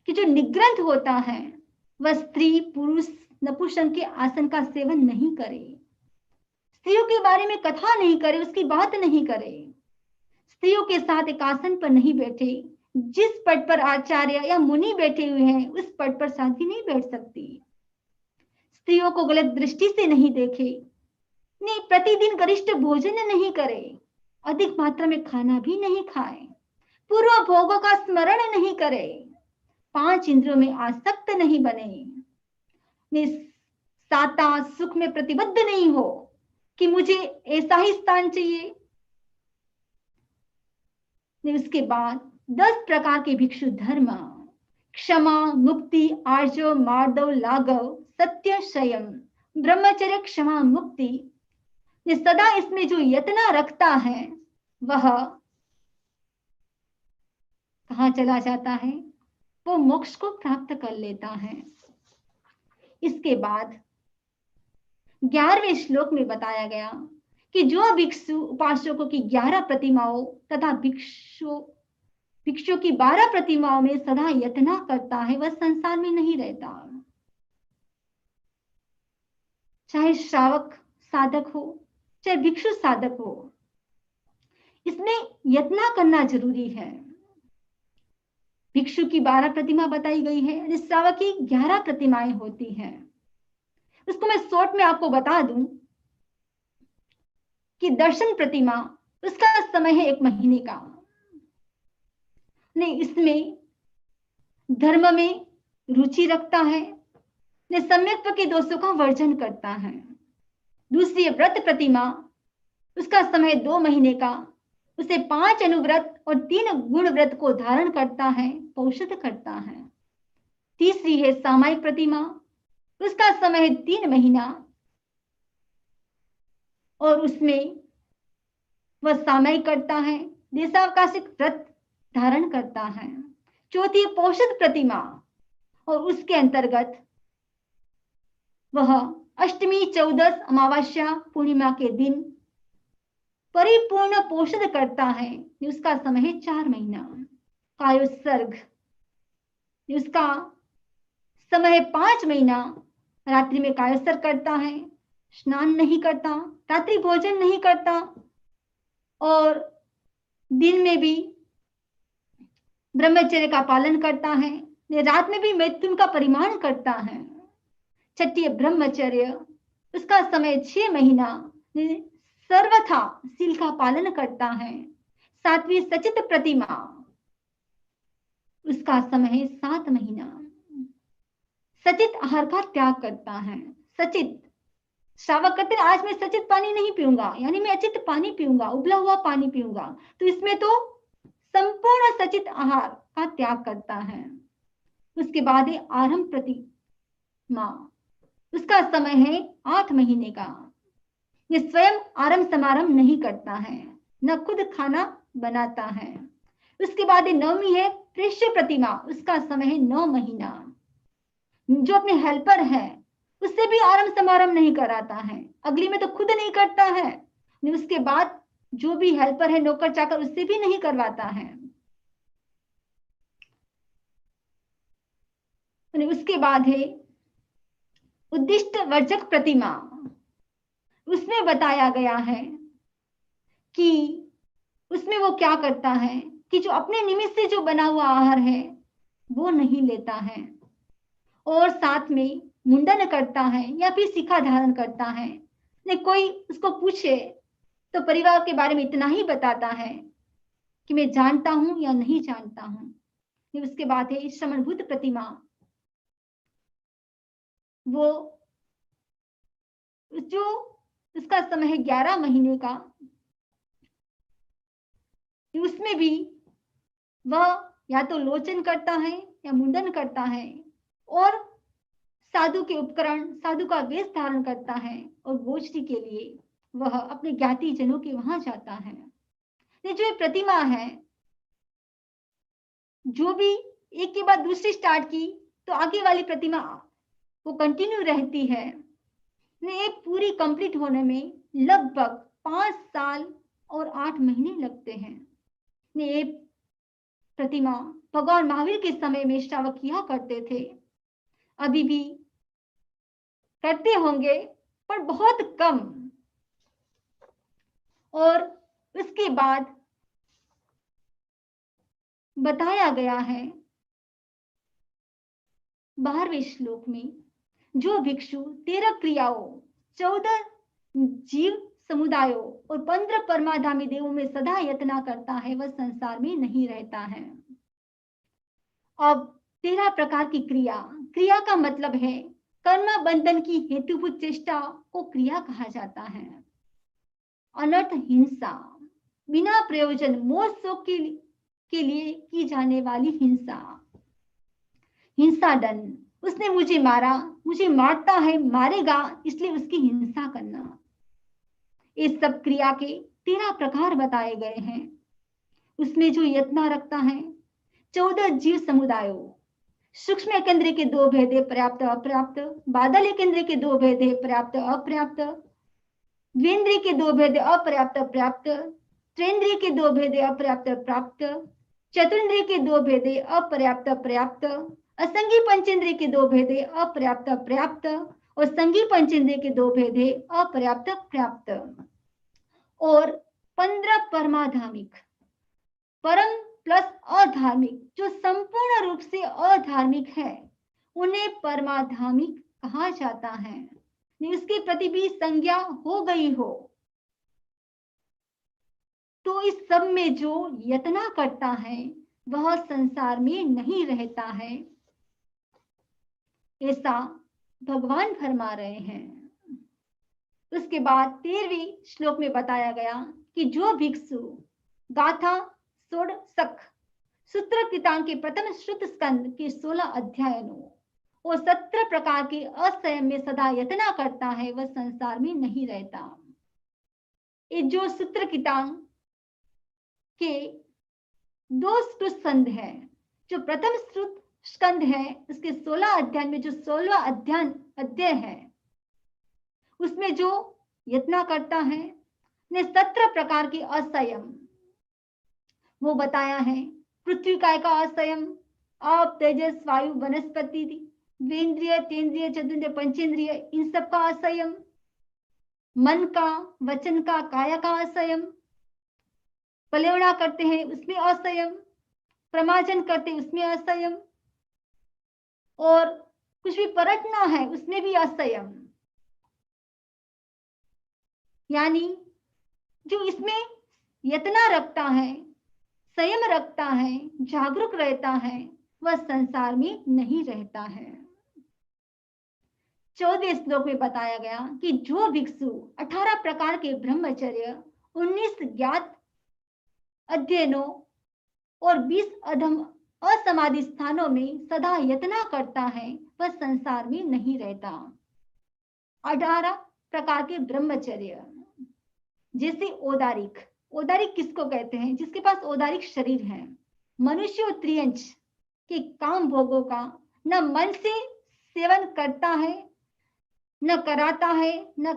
कि जो निग्रंथ होता है, वह स्त्री पुरुष नपुंसक के आसन का सेवन नहीं करे, स्त्रियों के बारे में कथा नहीं करे, उसकी बात नहीं करे, स्त्रियों के साथ एक आसन पर नहीं बैठे। जिस पट पर आचार्य या मुनि बैठे हुए हैं, उस पट पर साध्वी नहीं बैठ सकती। स्त्रियों को गलत दृष्टि से नहीं देखे, नहीं प्रतिदिन गरिष्ठ भोजन नहीं करे, अधिक मात्रा में खाना भी नहीं खाए, पूर्व भोगों का स्मरण नहीं करे, 5 इंद्रियों में आसक्त नहीं बने, साता सुख में प्रतिबद्ध नहीं हो कि मुझे ऐसा ही स्थान चाहिए। उसके बाद 10 प्रकार के भिक्षु धर्म, क्षमा, मुक्ति, आर्जव, मार्दव, लाघव, सत्य, संयम, ब्रह्मचर्य, क्षमा, मुक्ति। सदा इसमें जो यत्न रखता है, वह कहां चला जाता है? वो मोक्ष को प्राप्त कर लेता है। इसके बाद 11वें श्लोक में बताया गया कि जो भिक्षु उपासकों की 11 प्रतिमाओं तथा भिक्षु की 12 प्रतिमाओं में सदा यत्न करता है, वह संसार में नहीं रहता। चाहे श्रावक साधक हो, चाहे भिक्षु साधक हो, इसमें यत्न करना जरूरी है। भिक्षु की 12 प्रतिमा बताई गई है, श्रावक की 11 प्रतिमाएं होती हैं। उसको मैं शॉर्ट में आपको बता दूं कि दर्शन प्रतिमा, उसका समय है 1 महीने का। नहीं, इसमें धर्म में रुचि रखता है, ने सम्यक्त्व के दोषों का वर्जन करता है। दूसरी व्रत प्रतिमा, उसका समय 2 महीने का, उसे 5 अनुव्रत और 3 गुण व्रत को धारण करता है, पोषित करता है। तीसरी है सामायिक प्रतिमा, उसका समय है 3 महीना और उसमें वह सामायिक करता है, देशावकाशिक व्रत धारण करता है। चौथी पोषित प्रतिमा और उसके अंतर्गत वह अष्टमी, चौदस, अमावस्या, पूर्णिमा के दिन परिपूर्ण पोषण करता है। उसका समय है 4 महीना। कायोत्सर्ग, उसका समय है 5 महीना। रात्रि में कायोत्सर्ग करता है, स्नान नहीं करता, रात्रि भोजन नहीं करता और दिन में भी ब्रह्मचर्य का पालन करता है, रात में भी मैथुन का परिमाण करता है। छठी ब्रह्मचर्य, उसका समय 6 महीना, सर्वथा सील का पालन करता है। 7वीं सचित प्रतिमा, उसका समय है 7 महीना। सचित आहार का त्याग करता है। सचित श्रावक कहते हैं आज मैं सचित पानी नहीं पीऊंगा, यानी मैं अचित पानी पीऊंगा, उबला हुआ पानी पीऊंगा। तो इसमें तो संपूर्ण सचित आहार का त्याग करता है। उसके बाद है आरंभ प्रतिमा, उसका समय है 8 महीने का। ये स्वयं आरंभ समारंभ नहीं करता है, न खुद खाना बनाता है। उसके बाद 9वीं है प्रेष्य प्रतिमा, उसका समय है 9 महीना। जो अपने हेल्पर है उससे भी आरंभ समारंभ नहीं कराता है, अगली में तो खुद नहीं करता है, उसके बाद जो भी हेल्पर है नौकर चाकर उससे भी नहीं करवाता है। उसके बाद है उद्दिष्ट वर्जक प्रतिमा, उसमें बताया गया है कि उसमें वो क्या करता है कि जो अपने निमित्त से जो बना हुआ आहार है वो नहीं लेता है, और साथ में मुंडन करता है या फिर शिखा धारण करता है। ने कोई उसको पूछे तो परिवार के बारे में इतना ही बताता है कि मैं जानता हूं या नहीं जानता हूं। उसके बाद है श्रमणभूत प्रतिमा, वो जो उसका समय है 11 महीने का, उसमें भी वह या तो लोचन करता है या मुंडन करता है, और साधु के उपकरण, साधु का वेश धारण करता है, और गोष्ठी के लिए वह अपने ज्ञाति जनों के वहां जाता है। ये जो प्रतिमा है, जो भी एक के बाद दूसरी स्टार्ट की तो आगे वाली प्रतिमा वो कंटिन्यू रहती है। ये पूरी कंप्लीट होने में लगभग 5 साल और 8 महीने लगते हैं। ये प्रतिमा भगवान महावीर के समय में श्रावक किया करते थे, अभी भी करते होंगे पर बहुत कम। और उसके बाद बताया गया है 12वें श्लोक में, जो भिक्षु 13 क्रियाओं, 14 जीव समुदायों और 15 परमाधामी देवों में सदा यत्न करता है वह संसार में नहीं रहता है। अब 13 प्रकार की क्रिया, क्रिया का मतलब है कर्म बंधन की हेतुभूत चेष्टा को क्रिया कहा जाता है। अनर्थ हिंसा, बिना प्रयोजन मोह शोक के लिए की जाने वाली हिंसा, हिंसा दंड, उसने मुझे मारा, मुझे मारता है, मारेगा, इसलिए उसकी हिंसा करना। इस सब क्रिया के 13 प्रकार बताए गए हैं। उसमें जो यत्न रखता है 14 जीव समुदायों, सूक्ष्म केंद्र के 2 भेदे पर्याप्त अपर्याप्त, बादल केंद्र के 2 भेदे पर्याप्त अपर्याप्त, द्वेंद्रिय के 2 भेदे अपर्याप्त पर्याप्त, त्रेंद्रिय के 2 भेदे अपर्याप्त प्राप्त, चतुर्न्द्रिय के 2 भेदे अपर्याप्त पर्याप्त, असंगी पंचेंद्रिय के 2 भेदे अपर्याप्त पर्याप्त, और संगी पंचेंद्रिय के 2 भेदे अपर्याप्त पर्याप्त, और 15 परमाधामिक, परम प्लस अधार्मिक, जो संपूर्ण रूप से अधार्मिक है उन्हें परमाधामिक कहा जाता है। इसके प्रति भी संज्ञा हो गई हो तो इस सब में जो यत्न करता है वह संसार में नहीं रहता है, ऐसा भगवान फरमा रहे हैं। उसके बाद 13वें श्लोक में बताया गया कि जो भिक्षु गाथा षोडशक सूत्र कृतांग के प्रथम श्रुत स्कंद के 16 अध्यायों और 17 प्रकार के असंयम में सदा यत्न करता है वह संसार में नहीं रहता। ये जो सूत्र कृतांग के 2 श्रुत स्कंद है, जो प्रथम श्रुत स्कंद है उसके 16 अध्याय में जो 16वां अध्याय है उसमें जो यत्न करता है ने 17 प्रकार के असंयम वो बताया है। पृथ्वी काय का असंयम, आप तेजस वायु वनस्पति, द्वेंद्रिय तेंद्रिय चतुर्न्द्रिय पंचेंद्रिय, इन सब का असंयम, मन का, वचन का, काया का असंयम, पलेवड़ा करते हैं उसमें असंयम, प्रमाजन करते उसमें असंयम, और कुछ भी परटना है उसमें भी असंयम। यानी जो इसमें यत्न रखता है, संयम रखता है, जागरूक रहता है, वह संसार में नहीं रहता है। 14वें श्लोक में बताया गया कि जो भिक्षु 18 प्रकार के ब्रह्मचर्य, 19 ज्ञात अध्ययनों और 20 अधम असमाधि स्थानों में सदा यत्न करता है, वह संसार में नहीं रहता। 18 प्रकार के ब्रह्मचर्य, जैसे औदारिक। औदारिक किसको कहते हैं? जिसके पास औदारिक शरीर है। मनुष्य और त्रियंच के काम भोगों का न मन से सेवन करता है, न कराता है, न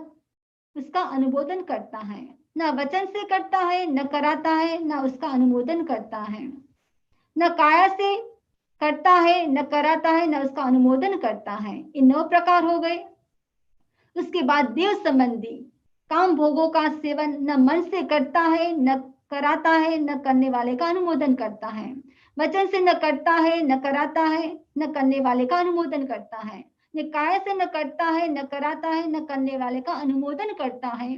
उसका अनुमोदन करता है, न वचन से करता है, न कराता है, न उसका अनुमोदन करता है, न काया से करता है, न कराता है, न उसका अनुमोदन करता है। इन 9 प्रकार हो गए। उसके बाद देव संबंधी काम भोगों का सेवन न मन से करता है, न कराता है, न करने वाले का अनुमोदन करता है। वचन से न करता है, न कराता है, न करने वाले का अनुमोदन करता है। न काय से न करता है, न कराता है, न करने वाले का अनुमोदन करता है।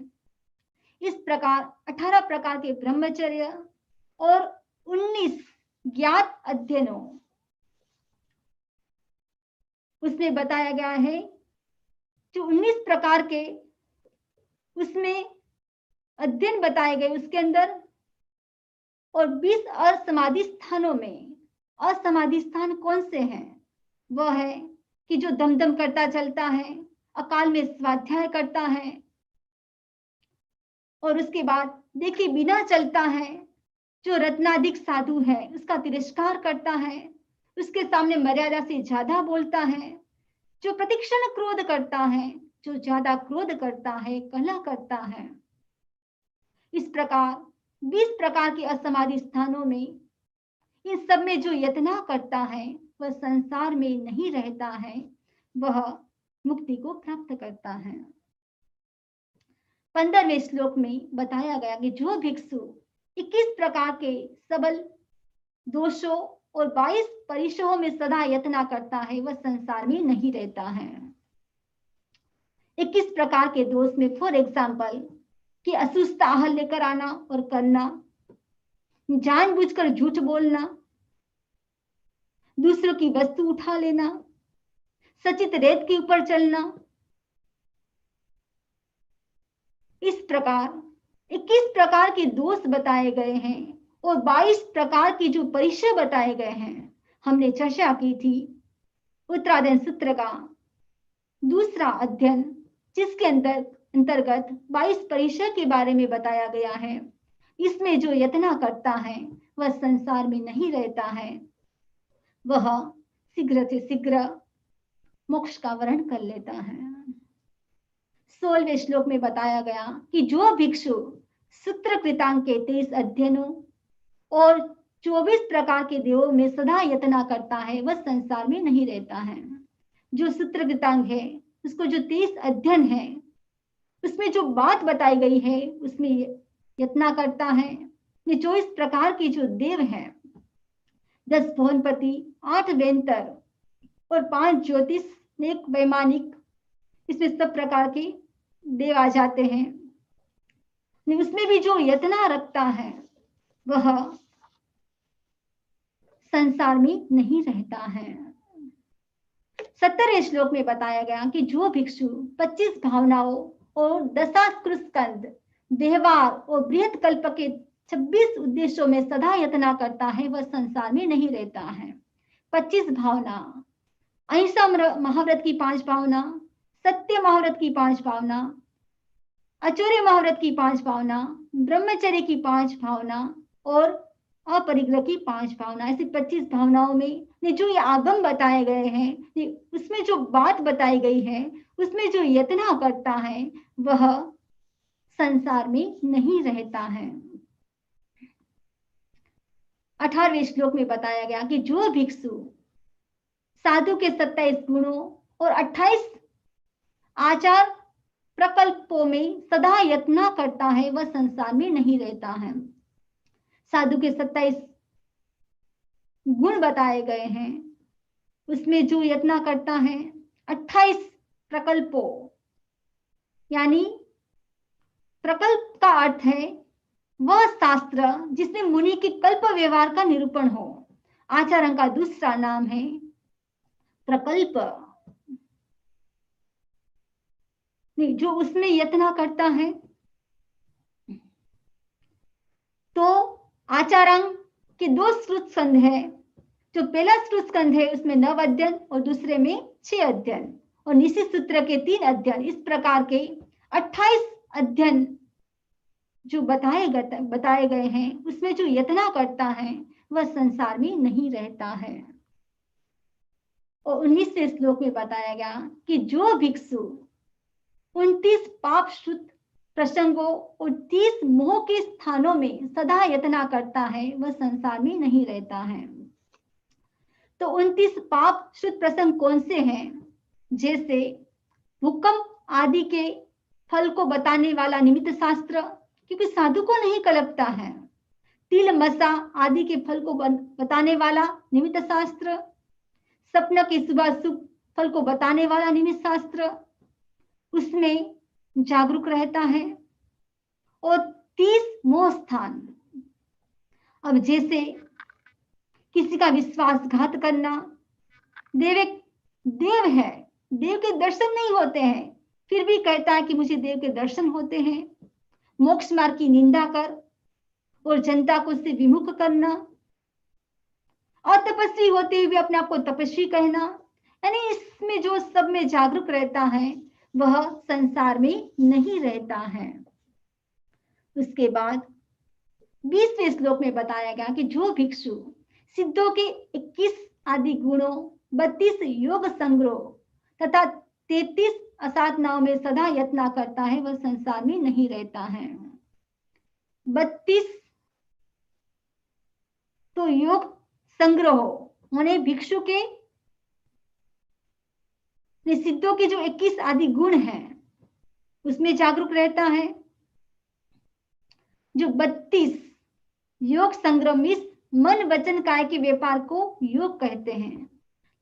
इस प्रकार 18 प्रकार के ब्रह्मचर्य और 19 ज्ञात अध्ययनों उसमें बताया गया है। जो 19 प्रकार के उसमें अध्ययन बताए गए उसके अंदर, और 20 असमाधि स्थानों में। असमाधि स्थान कौन से हैं? वह है कि जो दमदम करता चलता है, अकाल में स्वाध्याय करता है, और उसके बाद देखिए बिना चलता है, जो रत्नाधिक साधु है उसका तिरस्कार करता है, उसके सामने मर्यादा से ज्यादा बोलता है, जो प्रतिक्षण क्रोध करता है, जो ज्यादा क्रोध करता है, कलह करता है। इस प्रकार 20 प्रकार के असमाधि स्थानों में, इन सब में जो यत्न करता है वह संसार में नहीं रहता है, वह मुक्ति को प्राप्त करता है। 15वें श्लोक में बताया गया कि जो भिक्षु 21 प्रकार के सबल दोषों और 22 परिशों में सदा यत्न करता है, वह संसार में नहीं रहता है। 21 प्रकार के दोष में फॉर एग्जाम्पल कि असुस्थ आहार लेकर आना और करना, जानबूझकर झूठ बोलना, दूसरों की वस्तु उठा लेना, सचित रेत के ऊपर चलना। इस प्रकार 21 प्रकार के दोष बताए गए हैं और 22 प्रकार के जो परिचय बताए गए हैं। हमने चर्चा की थी उत्तरायण सूत्र का दूसरा अध्ययन, जिसके अंतर्गत 22 परिचय के बारे में बताया गया है। इसमें जो यत्न करता है वह संसार में नहीं रहता है, वह शीघ्र से शीघ्र मोक्ष का वर्ण कर लेता है। 16वें श्लोक में बताया गया कि जो भिक्षु सूत्रकृतांग के 23 अध्ययनों और 24 प्रकार के देवों में सदा यत्न करता है, वह संसार में नहीं रहता है। जो सूत्रकृतांग है उसको जो 23 अध्ययन है उसमें जो बात बताई गई है उसमें यत्न करता है। ये 24 प्रकार के जो देव हैं, 10 भुवनपति, 8 वेंतर और 5 ज्योतिष, 1 वैमानिक, इसमें सब प्रकार के देव आ जाते हैं। उसमें भी जो यत्न रखता है वह संसार में नहीं रहता है। 17वें श्लोक में बताया गया कि जो भिक्षु 25 भावनाओं और 10 स्कंद, व्यवहार और बृहत कल्प के 26 उद्देश्यों में सदा यत्न करता है, वह संसार में नहीं रहता है। 25 भावना, अहिंसा महाव्रत की 5 भावना, सत्य महाव्रत की 5 भावना, अचौर्य महाव्रत की 5 भावना, ब्रह्मचर्य की 5 भावना और अपरिग्रह की 5 भावना। ऐसी 25 भावनाओं में जो ये आगम बताए गए हैं, उसमें जो बात बताई गई है, उसमें जो यत्न करता है वह संसार में नहीं रहता है। 18वें श्लोक में बताया गया कि जो भिक्षु साधु के 27 गुणों और 28 आचार प्रकल्पों में सदा यत्न करता है, वह संसार में नहीं रहता है। साधु के 27 गुण बताए गए हैं, उसमें जो यत्न करता है 28 प्रकल्पों, यानी प्रकल्प का अर्थ है वह शास्त्र जिसमें मुनि के कल्प व्यवहार का निरूपण हो। आचरण का दूसरा नाम है प्रकल्प, जो उसमें यत्न करता है। तो आचारांग के 2 श्रुत स्कंध है। जो पहला श्रुत स्कंध है उसमें 9 अध्ययन और दूसरे में 6 अध्ययन, और निशी सूत्र के 3 अध्ययन। इस प्रकार के 28 अध्ययन जो बताए गए हैं, उसमें जो यत्न करता है वह संसार में नहीं रहता है। और 19वें श्लोक में बताया गया कि जो भिक्षु 29 पाप शुद्ध प्रसंगों और 30 मोह के स्थानों में सदा यत्न करता है वह संसार में नहीं रहता है। तो 29 पाप शुद्ध प्रसंग कौन से हैं? जैसे भूकंप आदि के फल को बताने वाला निमित्त शास्त्र, क्योंकि साधु को नहीं कलपता है। तिल मसा आदि के फल को बताने वाला निमित्त शास्त्र, सपना के शुभाशुभ फल को बताने वाला निमित्त शास्त्र, उसमें जागरूक रहता है। और 30 मोह स्थान, अब जैसे किसी का विश्वासघात करना, देव है, देव के दर्शन नहीं होते हैं, फिर भी कहता है कि मुझे देव के दर्शन होते हैं। मोक्ष मार्ग की निंदा कर और जनता को उससे विमुख करना, और तपस्वी होते हुए भी अपने आप को तपस्वी कहना, यानी इसमें जो सब में जागरूक रहता है वह संसार में नहीं रहता है। उसके बाद 20वें श्लोक में बताया गया कि जो भिक्षु सिद्धों के 21 आदि गुणों, 32 योग संग्रह तथा 33 असाधनाओं में सदा यत्न करता है वह संसार में नहीं रहता है। 32 तो योग संग्रह माने भिक्षु के सिद्धों के जो 21 आदि गुण हैं उसमें जागरूक रहता है। जो 32 योग संग्रह में मन वचन काय के व्यापार को योग कहते हैं।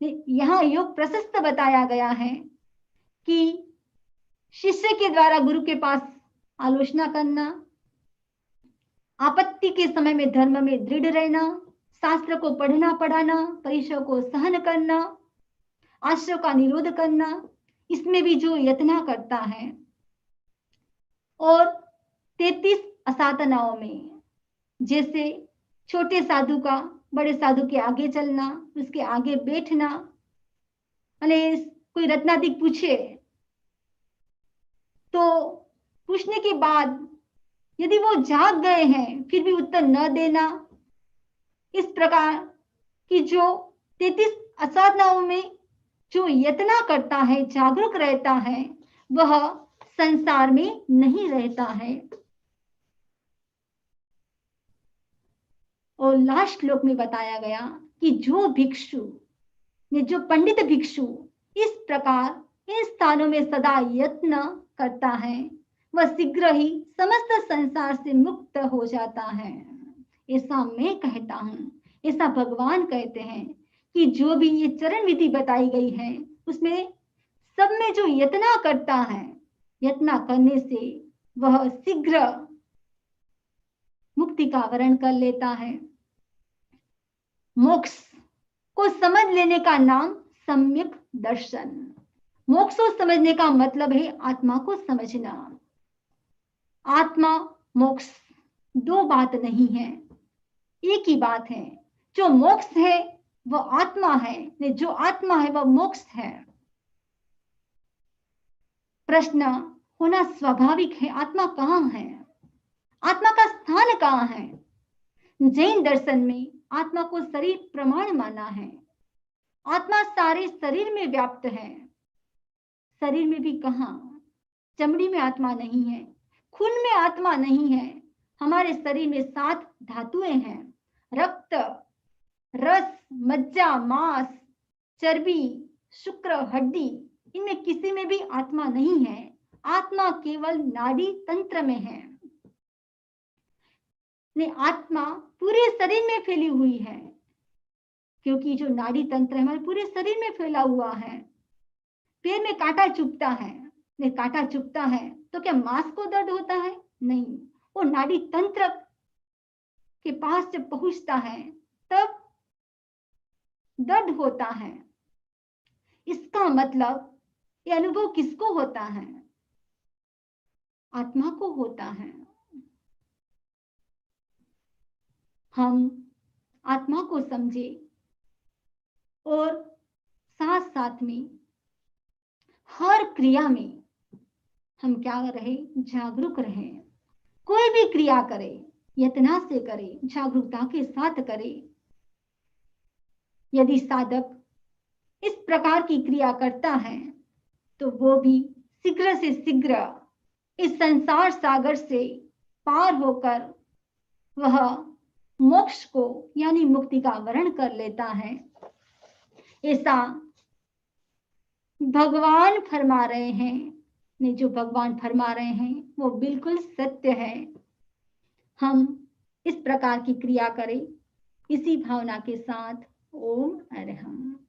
यहाँ योग प्रशस्त बताया गया है कि शिष्य के द्वारा गुरु के पास आलोचना करना, आपत्ति के समय में धर्म में दृढ़ रहना, शास्त्र को पढ़ना पढ़ाना, परीक्षा को सहन करना, आश्रय का निरोध करना, इसमें भी जो यत्न करता है। और 33 असाधनाओं में जैसे छोटे साधु का बड़े साधु के आगे चलना, उसके आगे बैठना, अरे कोई रत्नाधिक पूछे तो पूछने के बाद यदि वो जाग गए हैं फिर भी उत्तर न देना, इस प्रकार की जो 33 असाधनाओं में जो यत्न करता है, जागरूक रहता है, वह संसार में नहीं रहता है। और लास्ट श्लोक में बताया गया कि जो भिक्षु जो पंडित भिक्षु इस प्रकार इन स्थानों में सदा यत्न करता है वह शीघ्र ही समस्त संसार से मुक्त हो जाता है। ऐसा मैं कहता हूं, ऐसा भगवान कहते हैं कि जो भी ये चरण विधि बताई गई है उसमें सब में जो यत्न करता है, यत्न करने से वह शीघ्र मुक्ति का वरण कर लेता है। मोक्ष को समझ लेने का नाम सम्यक दर्शन। मोक्ष को समझने का मतलब है आत्मा को समझना। आत्मा मोक्ष 2 बात नहीं है, एक ही बात है। जो मोक्ष है वह आत्मा है, जो आत्मा है वह मोक्ष है। प्रश्न होना स्वाभाविक है, आत्मा कहाँ है, आत्मा का स्थान कहाँ है? जैन दर्शन में आत्मा को शरीर प्रमाण माना है। आत्मा सारे शरीर में व्याप्त है। शरीर में भी कहाँ? चमड़ी में आत्मा नहीं है, खून में आत्मा नहीं है। हमारे शरीर में 7 धातुएं हैं, रक्त, रस, मज्जा, मांस, चर्बी, शुक्र, हड्डी, इनमें किसी में भी आत्मा नहीं है। आत्मा केवल नाड़ी तंत्र में है। आत्मा पूरे शरीर में फैली हुई है, क्योंकि जो नाड़ी तंत्र है हमारे पूरे शरीर में फैला हुआ है। पैर में कांटा चुभता है, कांटा चुभता है तो क्या मांस को दर्द होता है? नहीं, वो नाड़ी तंत्र के पास जब पहुंचता है तब दर्द होता है। इसका मतलब ये अनुभव किसको होता है? आत्मा को होता है। हम आत्मा को समझे और साथ साथ में हर क्रिया में हम क्या रहे? जागरूक रहे। कोई भी क्रिया करे, यत्ना से करे, जागरूकता के साथ करे। यदि साधक इस प्रकार की क्रिया करता है तो वो भी शीघ्र से शीघ्र इस संसार सागर से पार होकर वह मोक्ष को यानी मुक्ति का वर्ण कर लेता है। ऐसा भगवान फरमा रहे हैं। ने जो भगवान फरमा रहे हैं वो बिल्कुल सत्य है। हम इस प्रकार की क्रिया करें इसी भावना के साथ। ओम अरहम।